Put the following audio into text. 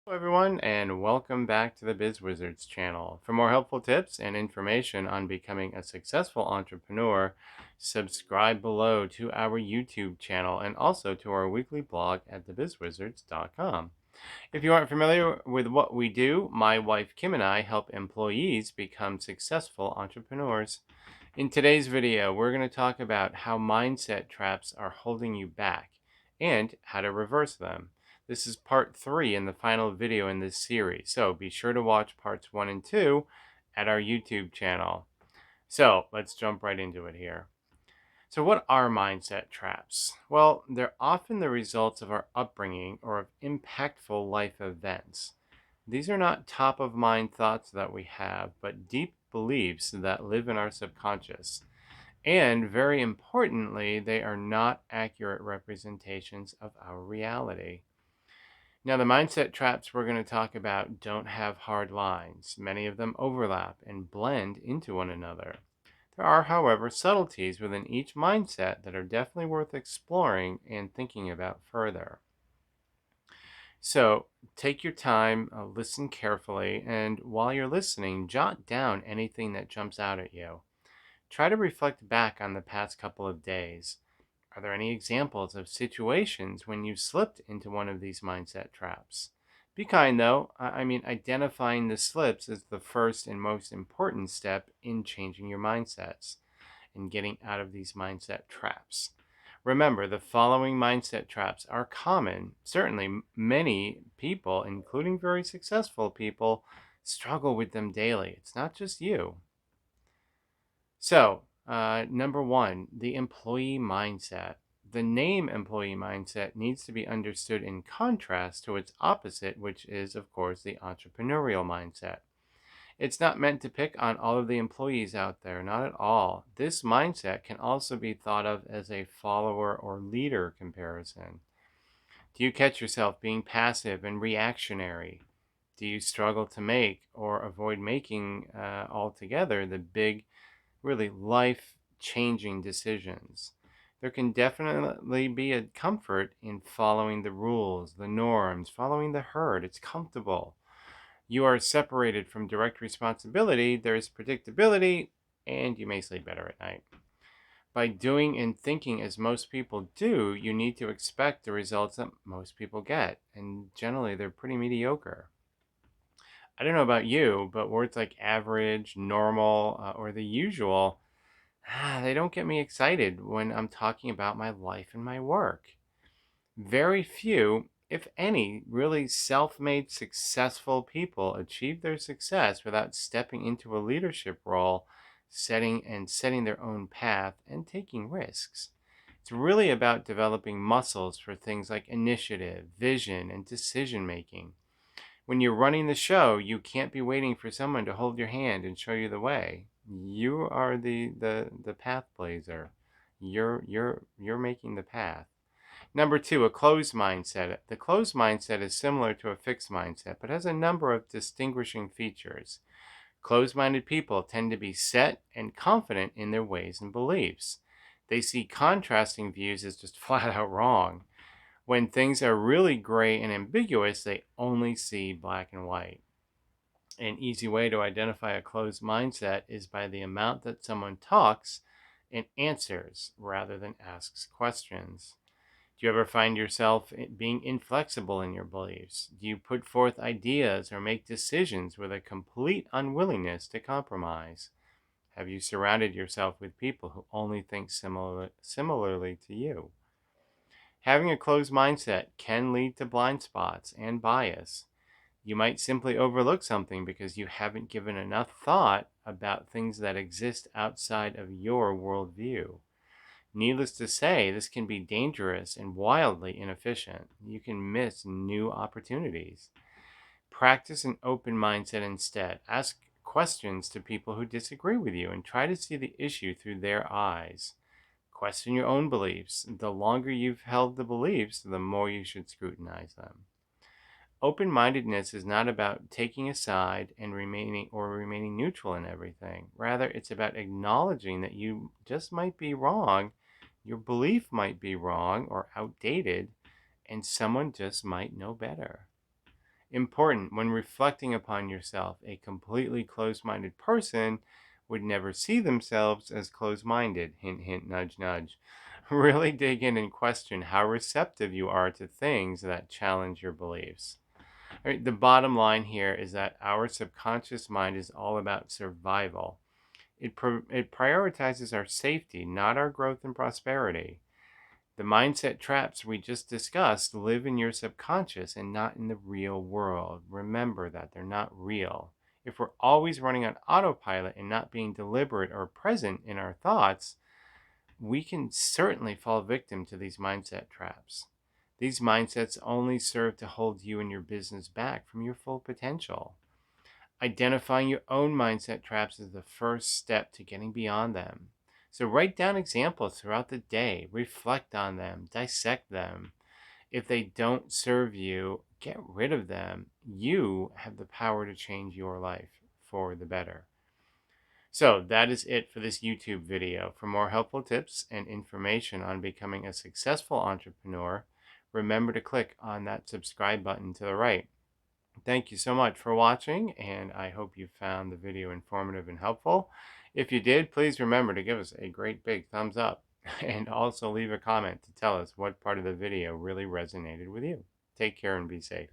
Hello everyone, and welcome back to the Biz Wizards channel. For more helpful tips and information on becoming a successful entrepreneur, subscribe below to our YouTube channel and also to our weekly blog at thebizwizards.com. If you aren't familiar with what we do, my wife Kim and I help employees become successful entrepreneurs. In today's video, we're going to talk about how mindset traps are holding you back and how to reverse them. This is part 3 and the final video in this series, so be sure to watch parts 1 and 2 at our YouTube channel. So let's jump right into it here. So, what are mindset traps? Well, they're often the results of our upbringing or of impactful life events. These are not top of mind thoughts that we have, but deep beliefs that live in our subconscious. And very importantly, they are not accurate representations of our reality. Now, the mindset traps we're going to talk about don't have hard lines. Many of them overlap and blend into one another. There are, however, subtleties within each mindset that are definitely worth exploring and thinking about further. So take your time, listen carefully, and while you're listening, jot down anything that jumps out at you. Try to reflect back on the past couple of days. Are there any examples of situations when you slipped into one of these mindset traps? Be kind though. Identifying the slips is the first and most important step in changing your mindsets and getting out of these mindset traps. Remember, the following mindset traps are common. Certainly, many people, including very successful people, struggle with them daily. It's not just you. So, number one, the employee mindset. The name employee mindset needs to be understood in contrast to its opposite, which is, of course, the entrepreneurial mindset. It's not meant to pick on all of the employees out there, not at all. This mindset can also be thought of as a follower or leader comparison. Do you catch yourself being passive and reactionary? Do you struggle to make or avoid making altogether the big, really life changing decisions? There can definitely be a comfort in following the rules, the norms, following the herd. It's comfortable. You are separated from direct responsibility, there is predictability, and you may sleep better at night. By doing and thinking as most people do, you need to expect the results that most people get, and generally they're pretty mediocre. I don't know about you, but words like average, normal, or the usual, they don't get me excited when I'm talking about my life and my work. Very few, if any, really self made successful people achieve their success without stepping into a leadership role, setting their own path and taking risks. It's really about developing muscles for things like initiative, vision, and decision making. When you're running the show, you can't be waiting for someone to hold your hand and show you the way. You are the path blazer. You're making the path. Number two, a closed mindset. The closed mindset is similar to a fixed mindset, but has a number of distinguishing features. Closed-minded people tend to be set and confident in their ways and beliefs. They see contrasting views as just flat out wrong. When things are really gray and ambiguous, they only see black and white. An easy way to identify a closed mindset is by the amount that someone talks and answers rather than asks questions. Do you ever find yourself being inflexible in your beliefs? Do you put forth ideas or make decisions with a complete unwillingness to compromise? Have you surrounded yourself with people who only think similarly to you? Having a closed mindset can lead to blind spots and bias. You might simply overlook something because you haven't given enough thought about things that exist outside of your worldview. Needless to say, this can be dangerous and wildly inefficient. You can miss new opportunities. Practice an open mindset instead. Ask questions to people who disagree with you and try to see the issue through their eyes. Question your own beliefs. The longer you've held the beliefs, the more you should scrutinize them. Open-mindedness is not about taking a side and remaining neutral in everything. Rather, it's about acknowledging that you just might be wrong, your belief might be wrong or outdated, and someone just might know better. Important when reflecting upon yourself, a completely closed minded person would never see themselves as closed minded. Hint, hint, nudge, nudge. Really dig in and question how receptive you are to things that challenge your beliefs. I mean, the bottom line here is that our subconscious mind is all about survival. It prioritizes our safety, not our growth and prosperity. The mindset traps we just discussed live in your subconscious and not in the real world. Remember that they're not real. If we're always running on autopilot and not being deliberate or present in our thoughts, we can certainly fall victim to these mindset traps. These mindsets only serve to hold you and your business back from your full potential. Identifying your own mindset traps is the first step to getting beyond them. So write down examples throughout the day, reflect on them, dissect them. If they don't serve you, get rid of them. You have the power to change your life for the better. So that is it for this YouTube video. For more helpful tips and information on becoming a successful entrepreneur, remember to click on that subscribe button to the right. Thank you so much for watching, and I hope you found the video informative and helpful. If you did, please remember to give us a great big thumbs up and also leave a comment to tell us what part of the video really resonated with you. Take care and be safe.